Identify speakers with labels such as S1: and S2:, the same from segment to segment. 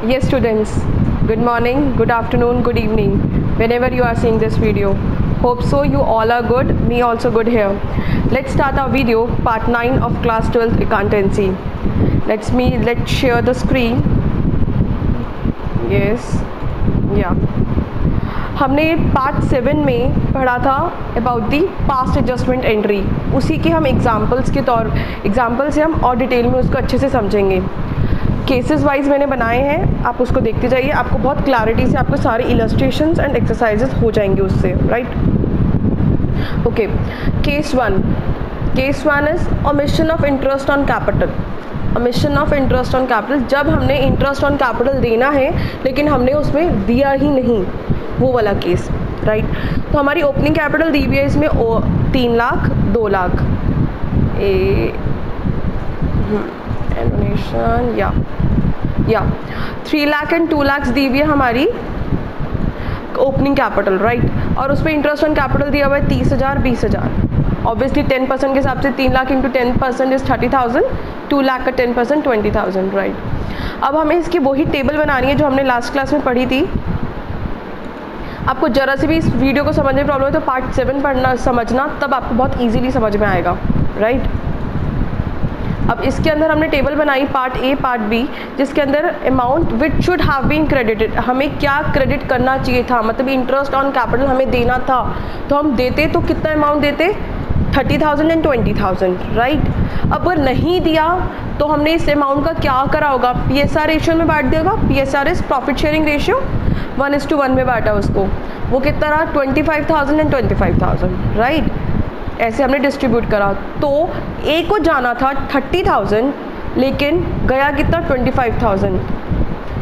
S1: Yes, students. Good morning, good afternoon, good evening. Whenever you are seeing this video. Hope so you all are good. Me also good here. Let's start our video, part 9 of class 12 accountancy. Let's share the screen. Yes. Yeah. हमने part 7 में पढ़ा था about the past adjustment entry. उसी के हम example से हम और डिटेल में उसको अच्छे से समझेंगे. केसेस वाइज मैंने बनाए हैं, आप उसको देखते जाइए. आपको बहुत क्लैरिटी से आपको सारे इलस्ट्रेशंस एंड एक्सरसाइजेस हो जाएंगे उससे. Right. Okay. Case one is omission of interest on capital. Omission of interest on capital, जब हमने इंटरेस्ट ऑन कैपिटल देना है लेकिन हमने उसमें दिया ही नहीं, वो वाला केस. राइट. तो हमारी ओपनिंग कैपिटल दी हुई है इसमें 3 लाख 2 लाख एनोनेशन या 3 लाख एंड 2 लाख दी हुई है हमारी ओपनिंग कैपिटल. राइट. और उस पर इंटरेस्ट ऑन कैपिटल दिया हुआ है 30,000 20,000. ऑब्वियसली 10% के हिसाब से 3 लाख इंटू 10% इज 30,000. 2 लाख का 10% 20,000. राइट. अब हमें इसकी वही टेबल बनानी है जो हमने लास्ट क्लास में पढ़ी थी. आपको जरा से भी इस वीडियो को समझने में प्रॉब्लम है तो पार्ट 7 पढ़ना समझना, तब आपको बहुत इजीली समझ में आएगा. राइट. अब इसके अंदर हमने टेबल बनाई पार्ट ए पार्ट बी, जिसके अंदर amount which should have been credited, हमें क्या क्रेडिट करना चाहिए था, मतलब इंटरेस्ट ऑन कैपिटल हमें देना था तो हम देते तो कितना अमाउंट देते, 30,000 एंड 20,000. राइट. अब अगर नहीं दिया तो हमने इस अमाउंट का क्या करा होगा, PSR रेशियो में बांट दिया होगा. PSR is profit sharing ratio, 1:1 में बांटा उसको. वो कितना रहा, 25,000 एंड 25,000. राइट. ऐसे हमने डिस्ट्रीब्यूट करा. तो ए को जाना था 30,000 लेकिन गया कितना, 25,000.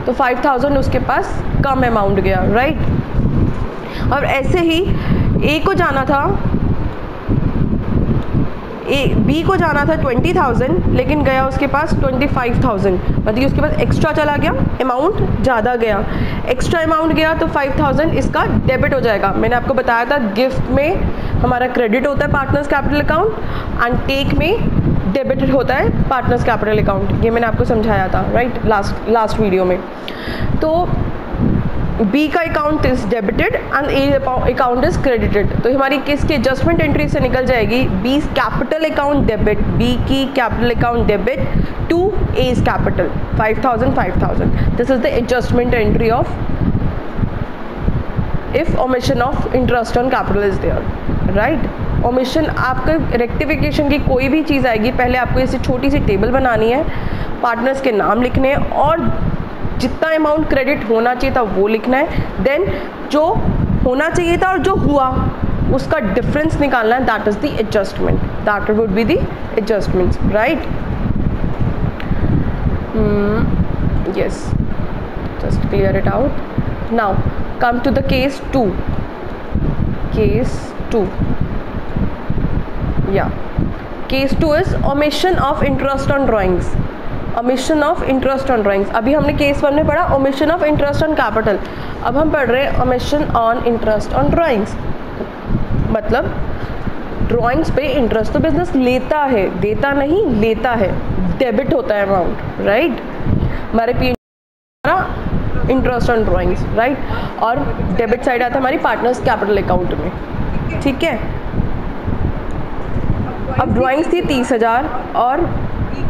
S1: तो 5,000 उसके पास कम अमाउंट गया. राइट. और ऐसे ही ए को जाना था, बी को जाना था 20,000 लेकिन गया उसके पास 25,000, मतलब उसके पास एक्स्ट्रा चला गया, अमाउंट ज़्यादा गया. एक्स्ट्रा अमाउंट गया तो 5,000 इसका डेबिट हो जाएगा. मैंने आपको बताया था गिफ्ट में हमारा क्रेडिट होता है पार्टनर्स कैपिटल अकाउंट, एंड टेक में डेबिट होता है पार्टनर्स कैपिटल अकाउंट. ये मैंने आपको समझाया था. राइट. लास्ट वीडियो में. तो बी का account is debited and A account is credited. तो हमारी किसकी एडजस्टमेंट एंट्री से निकल जाएगी, B capital account debit, B की capital account debit to A's capital 5,000. This is the adjustment entry of if omission of interest on capital is there. Right. Omission, आपका rectification की कोई भी चीज़ आएगी, पहले आपको ऐसी छोटी सी टेबल बनानी है, पार्टनर्स के नाम लिखने हैं और जितना अमाउंट क्रेडिट होना चाहिए था वो लिखना है. देन जो होना चाहिए था और जो हुआ उसका डिफरेंस निकालना है. That is the adjustment. That would be the adjustments. Right. Yes, just clear it out. Now come to the case 2. Case 2 is omission of interest on drawings. Omission of interest on drawings. अभी हमने case 1 में पढ़ा omission of interest on capital. अब हम पढ़ रहे हैं omission on interest on drawings. मतलब ड्राइंग्स पे इंटरेस्ट तो बिजनेस लेता है, देता नहीं, लेता है, डेबिट होता है अमाउंट. राइट. हमारे इंटरेस्ट ऑन ड्राइंग्स. राइट. और डेबिट साइड आता है हमारी पार्टनर्स कैपिटल अकाउंट में. ठीक है. अब ड्राइंग्स थी 30,000 और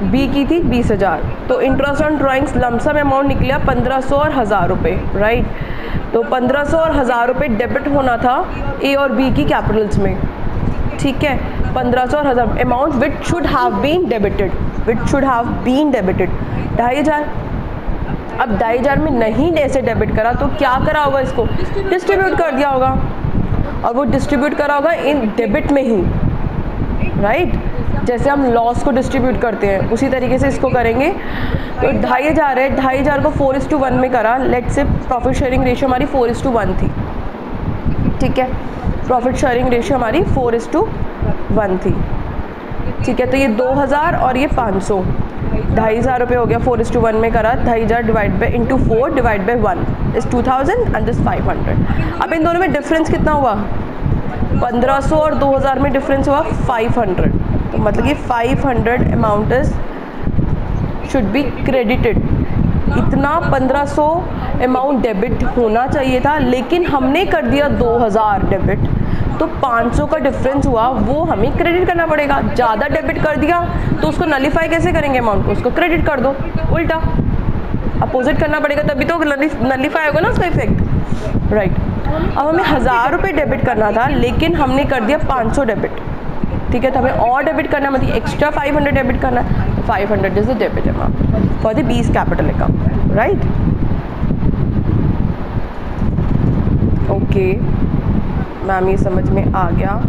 S1: बी की थी 20,000. तो interest on drawings lump sum amount निकला 1,500 और 1,000 रुपये. राइट. तो 1,500 और 1,000 रुपये डेबिट होना था ए और बी की कैपिटल्स में. ठीक है. 1,500 और 1,000 amount which should have been debited, 2,500. अब 2,500 में नहीं ऐसे डेबिट करा तो क्या करा होगा, इसको डिस्ट्रीब्यूट कर दिया होगा, और वो डिस्ट्रीब्यूट करा होगा इन डेबिट में ही. राइट. जैसे हम लॉस को डिस्ट्रीब्यूट करते हैं उसी तरीके से इसको करेंगे. तो 2,500 है, 2,500 को 4:1 में करा. लेट से प्रॉफिट शेयरिंग रेशियो हमारी 4:1 थी. ठीक है. प्रॉफिट शेयरिंग रेशियो हमारी 4:1 थी. ठीक है. तो ये 2,000 और ये 500, 2,500 रुपये हो गया. 4:1 में करा. 2,500 divide by into 4 divide by 1 is 2,000 and this 500. अब इन दोनों में डिफरेंस कितना हुआ, 1,500 और 2,000 में डिफरेंस हुआ 500. तो मतलब कि 500 amount is should be credited इतना 1500 अमाउंट डेबिट होना चाहिए था, लेकिन हमने कर दिया 2000 डेबिट, तो 500 का डिफरेंस हुआ, वो हमें क्रेडिट करना पड़ेगा। ज़्यादा डेबिट कर दिया तो उसको नलीफाई कैसे करेंगे अमाउंट को, उसको क्रेडिट कर दो, उल्टा अपोजिट करना पड़ेगा, तभी तो नलीफाई होगा ना उसका इफेक्ट, राइट। अब हमें 1000 रुपये डेबिट करना था, लेकिन हमने कर दिया 500 डेबिट, ठीक है। तो हमें और डेबिट करना, मतलब एक्स्ट्रा 500 डेबिट करना है, 500 is the debit amount for the B's capital account, right. Okay ma'am, ये समझ में आ गया,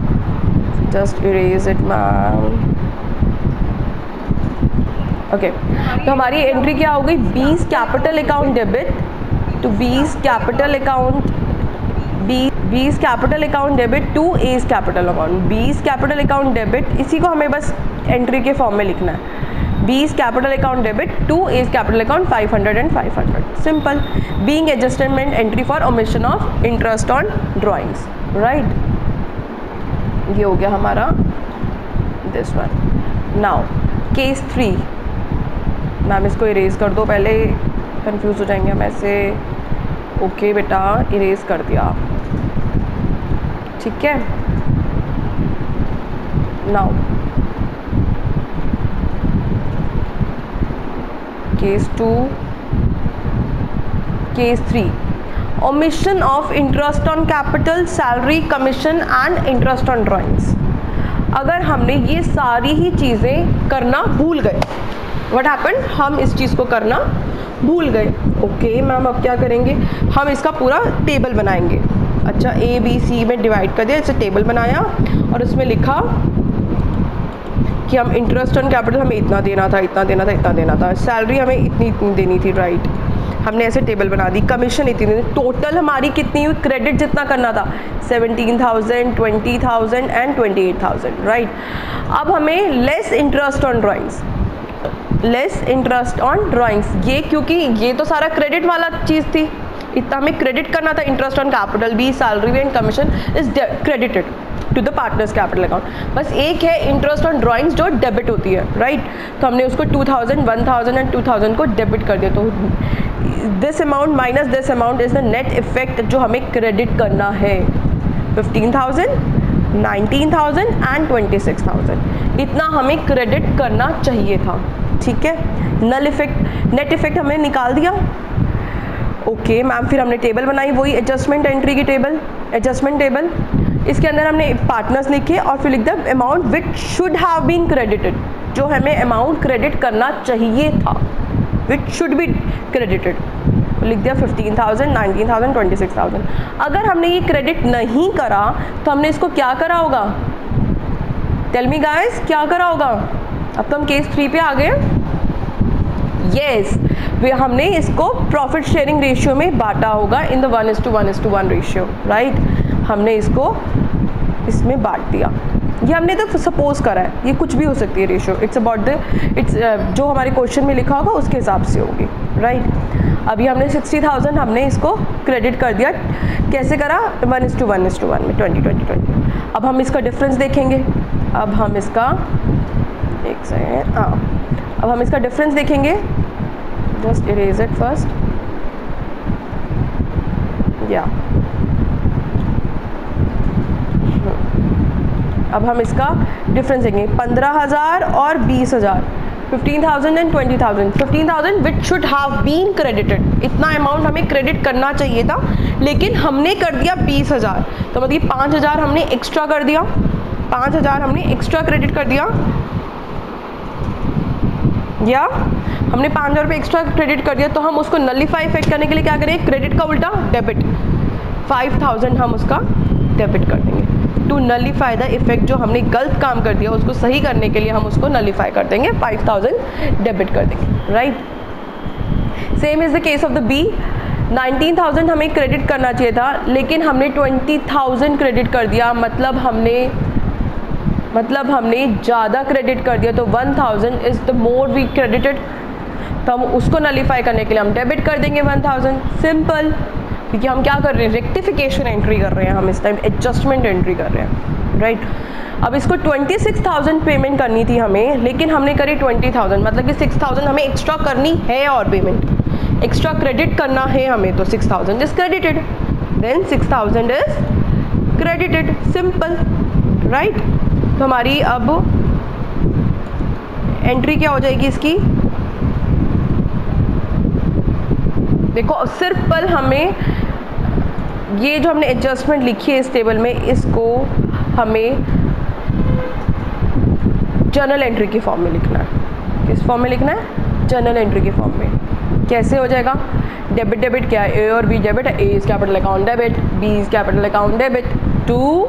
S1: just erase it ma'am. Okay तो हमारी एंट्री क्या हो गई, 20 capital account debit to 20 capital account 20 capital account debit to A's capital account, 20 capital account debit, इसी को हमें बस एंट्री के फॉर्म में लिखना है, 20 capital account debit to A's capital account 500 and 500, simple. Being adjustment entry for omission of interest on drawings, right. ये हो गया हमारा this one. Now case 3, ma'am इसको इरेज कर दो, पहले कंफ्यूज हो जाएंगे हम ऐसे। ओके बेटा, इरेज कर दिया, ठीक है। Now case 2, case 3, omission of interest on capital, salary, commission and interest on drawings. अगर हमने ये सारी ही चीज़ें करना भूल गए, व्हाट हैपेंड, हम इस चीज़ को करना भूल गए। ओके मैम, अब क्या करेंगे, हम इसका पूरा टेबल बनाएंगे। अच्छा, ए बी सी में डिवाइड कर दिया, इसे टेबल बनाया और उसमें लिखा कि हम इंटरेस्ट ऑन कैपिटल हमें इतना देना था, इतना देना था, इतना देना था, सैलरी हमें इतनी इतनी देनी थी, राइट। हमने ऐसे टेबल बना दी, कमीशन इतनी देनी, टोटल हमारी कितनी हुई, क्रेडिट जितना करना था 17,000, 20,000 एंड 28,000, राइट। अब हमें less interest on drawings, less interest on drawings, ये क्योंकि ये तो सारा क्रेडिट वाला चीज़ थी, इतना हमें क्रेडिट करना था। इंटरेस्ट ऑन कैपिटल भी, सैलरी भी and commission is credited to the partners capital account. बस एक है इंटरेस्ट ऑन ड्राइंग्स जो डेबिट होती है, राइट। तो हमने उसको 2000, 1000 एंड 2000 को डेबिट कर दिया। तो this amount minus this amount is the net effect जो हमें क्रेडिट करना है, 15,000, 19,000 एंड 26,000, इतना हमें क्रेडिट करना चाहिए था, ठीक है। नल इफेक्ट, नेट इफेक्ट हमने निकाल दिया। ओके मैम, फिर हमने टेबल बनाई, वही एडजस्टमेंट एंट्री की टेबल, एडजस्टमेंट टेबल। इसके अंदर हमने पार्टनर्स लिखे और फिर लिख दिया amount which should have been credited, जो हमें अमाउंट क्रेडिट करना चाहिए था, विच शुड बी क्रेडिटेड, लिख दिया 15,000, 19,000, 26,000। अगर हमने ये क्रेडिट नहीं करा तो हमने इसको क्या करा होगा, टेल मी गाइस, क्या करा होगा। अब तो हम केस 3 पे आ गए। यस, हमने इसको प्रॉफिट शेयरिंग रेशियो में बांटा होगा इन द 1:1:1 रेशियो, राइट। हमने इसको इसमें बांट दिया, ये हमने तो सपोज करा है, ये कुछ भी हो सकती है ratio, it's about the it's जो हमारे क्वेश्चन में लिखा होगा उसके हिसाब से होगी, राइट। अभी हमने 60,000 हमने इसको क्रेडिट कर दिया, कैसे करा, 1:1:1 में 20. अब हम इसका डिफरेंस देखेंगे, अब हम इसका एक सेकेंड, हाँ, अब हम इसका डिफरेंस देखेंगे, जस्ट इरेज इट फर्स्ट, या अब हम इसका डिफरेंस देंगे, 15,000 और 20,000, 15,000 and 20,000, 15,000 which should have been credited, इतना अमाउंट हमें क्रेडिट करना चाहिए था, लेकिन हमने कर दिया 20,000, तो मतलब 5,000 हमने एक्स्ट्रा कर दिया, 5,000 हमने एक्स्ट्रा क्रेडिट कर दिया, या हमने 5,000 रुपये एक्स्ट्रा क्रेडिट कर दिया, तो हम उसको नलीफाई इफेक्ट करने के लिए क्या करें, क्रेडिट का उल्टा डेबिट, 5,000 हम उसका डेबिट कर देंगे टू नलीफाई द इफेक्ट, जो हमने गलत काम कर दिया उसको सही करने के लिए हम उसको नलीफाई कर देंगे, 5,000 डेबिट कर देंगे, right. Same is the case of the B, 19,000 हमें क्रेडिट करना चाहिए था, लेकिन हमने 20,000 क्रेडिट कर दिया, मतलब हमने ज़्यादा क्रेडिट कर दिया, तो 1,000 is the more we credited, तो हम उसको नलीफाई करने के लिए हम डेबिट कर देंगे 1,000, सिंपल। क्योंकि हम क्या कर रहे हैं, रेक्टिफिकेशन एंट्री कर रहे हैं, हम इस टाइम एडजस्टमेंट एंट्री कर रहे हैं, राइट। अब इसको 26,000 पेमेंट करनी थी हमें, लेकिन हमने करी 20,000, मतलब कि 6,000 हमें एक्स्ट्रा करनी है और पेमेंट, एक्स्ट्रा क्रेडिट करना है हमें, तो 6000 is credited, then 6000 is credited, simple, right. तो हमारी अब एंट्री क्या हो जाएगी इसकी, देखो सिंपल हमें ये जो हमने एडजस्टमेंट लिखी है इस टेबल में, इसको हमें जर्नल एंट्री के फॉर्म में लिखना है। किस फॉर्म में लिखना है, जर्नल एंट्री के फॉर्म में। कैसे हो जाएगा, डेबिट डेबिट क्या है, ए और बी डेबिट है, A is capital account debit, B is capital account debit, to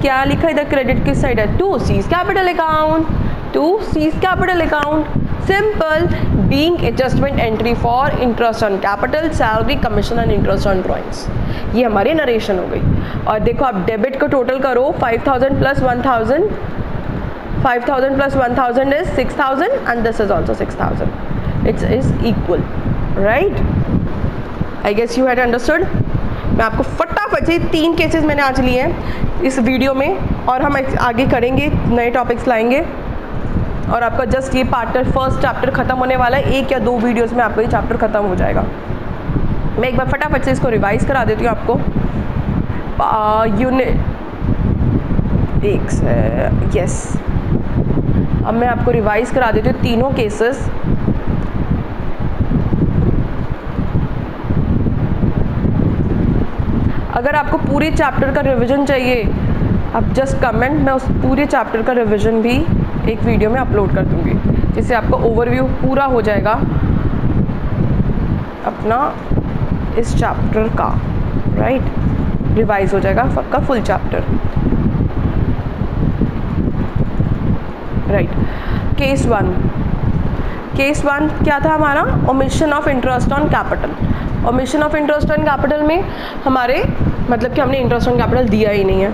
S1: क्या लिखा है इधर, क्रेडिट किस साइड है, to C is capital account, to C is capital account, simple. Being adjustment entry for interest on capital, salary, commission and interest on drawings, ये हमारी narration हो गई। और देखो आप डेबिट को टोटल करो, 5000 plus 1000, 5000 plus 1000 is 6000 and this is also 6000. It is equal, right? I guess you had understood. मैं आपको फटाफट से 3 केसेस मैंने आज लिए हैं इस वीडियो में, और हम आगे करेंगे, नए टॉपिक्स लाएंगे, और आपका जस्ट ये फर्स्ट चैप्टर खत्म होने वाला है। 1 या 2 वीडियोस में आपका ये चैप्टर खत्म हो जाएगा। मैं एक बार फटाफट से इसको रिवाइज करा देती हूँ आपको। यूनिट 1 से यस, अब मैं आपको रिवाइज करा देती हूँ तीनों केसेस। अगर आपको पूरे चैप्टर का रिवीजन चाहिए, आप जस्ट कमेंट, मैं उस पूरे चैप्टर का रिवीजन भी एक वीडियो में अपलोड कर दूँगी, जिससे आपको ओवरव्यू पूरा हो जाएगा अपना इस चैप्टर का, राइट, रिवाइज हो जाएगा आपका फुल चैप्टर, राइट। केस 1 क्या था हमारा, omission of interest on capital. Omission of interest on capital में हमारे मतलब कि हमने इंटरेस्ट ऑन कैपिटल दिया ही नहीं है,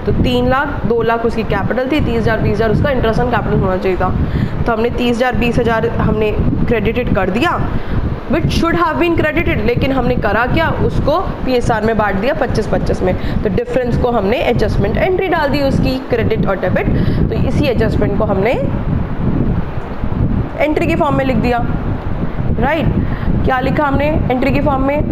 S1: तो 3 लाख 2 लाख उसकी कैपिटल थी, 30,000 20,000 उसका इंटरेस्ट ऑन कैपिटल होना चाहिए था, तो हमने 30,000 20,000 हमने क्रेडिटेड कर दिया, which should have been credited, लेकिन हमने करा क्या, उसको PSR में बांट दिया 25-25 में, तो डिफरेंस को हमने एडजस्टमेंट एंट्री डाल दी उसकी, क्रेडिट और डेबिट, तो इसी एडजस्टमेंट को हमने एंट्री के फॉर्म में लिख दिया, राइट। क्या लिखा हमने एंट्री के फॉर्म में,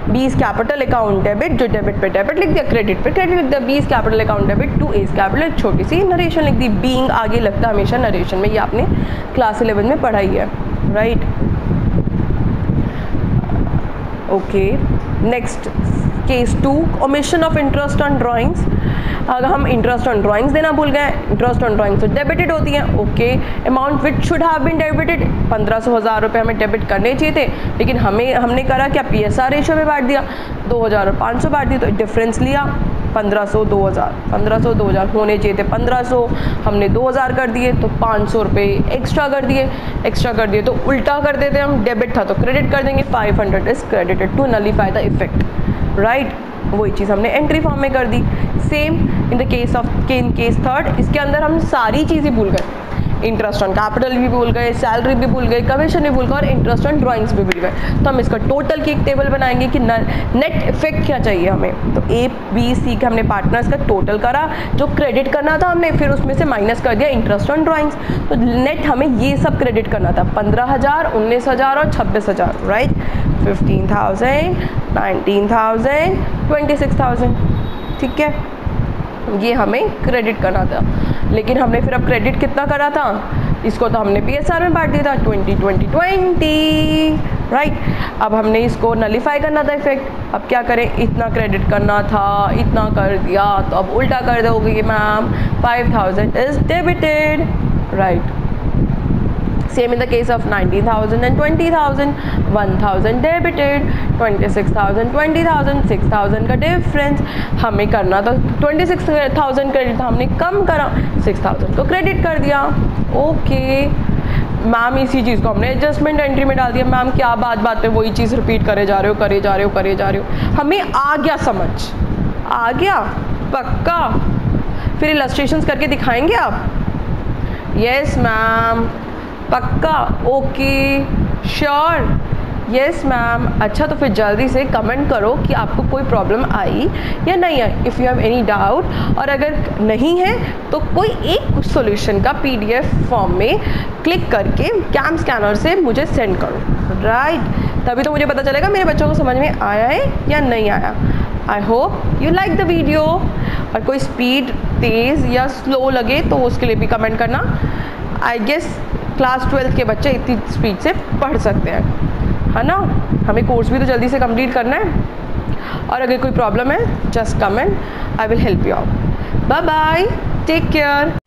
S1: B is capital account debit, जो डेबिट पे डेबिट लिख दिया, क्रेडिट पे क्रेडिट लिख दिया, B is capital account debit, to A is capital, छोटी सी नरेशन लिख दी। बीइंग आगे लगता है हमेशा नरेशन में, ये आपने क्लास 11 में पढ़ाई है, right. Okay, next case 2, omission of interest on drawings. अगर हम इंटरेस्ट ऑन ड्राइंग्स देना भूल गए, इंटरेस्ट ऑन ड्राइंग्स तो डेबिटेड होती हैं, okay. Amount which should have been debited, 1500 रुपये हमें डेबिट करने चाहिए थे, लेकिन हमने करा क्या, PSR रेशियो में बांट दिया, 2000 और 500 बांट दिया, तो डिफरेंस लिया 1500 2000, 1500 2000 होने चाहिए थे 1500, हमने 2000 कर दिए, तो 500 रुपये एक्स्ट्रा कर दिए, तो उल्टा कर देते हम, डेबिट था तो क्रेडिट कर देंगे, 500 is credited to nullify the effect, right. वही चीज़ हमने एंट्री फॉर्म में कर दी। Same in the case of in case 3, इसके अंदर हम सारी चीज़ें भूल गए, इंटरेस्ट ऑन कैपिटल भी भूल गए, सैलरी भी भूल गए, कमीशन भी भूल गए, और इंटरेस्ट ऑन ड्राइंग्स भी भूल गए, तो हम इसका टोटल की एक टेबल बनाएंगे कि नेट इफेक्ट क्या चाहिए हमें, तो ABC के हमने पार्टनर्स का टोटल करा, जो क्रेडिट करना था हमने फिर उसमें से माइनस कर दिया इंटरेस्ट ऑन ड्राइंग्स, तो नेट हमें ये सब क्रेडिट करना था, 15,000 19,000 और 26,000, राइट, 15,000 19,000 26,000, ठीक है, ये हमें क्रेडिट करना था, लेकिन हमने फिर अब क्रेडिट कितना करा था, इसको तो हमने PSR में बांट दिया था 20-20-20, राइट। अब हमने इसको नलीफाई करना था इफेक्ट, अब क्या करें, इतना क्रेडिट करना था, इतना कर दिया, तो अब उल्टा कर दोगे ma'am, 5,000 is debited, right. Same in the case of 19,000 and 20,000, 1,000 debited, 26,000 20,000, 6,000 का डिफरेंस हमें करना था, 26,000 क्रेडिट था, हमने कम करा, 6,000 को क्रेडिट कर दिया, ओके मैम। इसी चीज़ को हमने एडजस्टमेंट एंट्री में डाल दिया, मैम क्या बात पे वही चीज़ रिपीट करे जा रहे हो, हमें आ गया समझ, आ गया पक्का। फिर इलस्ट्रेशंस करके दिखाएंगे आप, यस मैम पक्का, ओके श्योर, यस मैम। अच्छा, तो फिर जल्दी से कमेंट करो कि आपको कोई प्रॉब्लम आई या नहीं आई, if you have any doubt. और अगर नहीं है तो कोई एक सॉल्यूशन का PDF फॉर्म में क्लिक करके कैम स्कैनर से मुझे सेंड करो, राइट। तभी तो मुझे पता चलेगा मेरे बच्चों को समझ में आया है या नहीं आया। I hope you like the video. और कोई स्पीड तेज़ या स्लो लगे तो उसके लिए भी कमेंट करना। आई गेस क्लास 12th के बच्चे इतनी स्पीड से पढ़ सकते हैं, है ना। हमें कोर्स भी तो जल्दी से कंप्लीट करना है। और अगर कोई प्रॉब्लम है just comment, I will help you out. Bye bye, take care.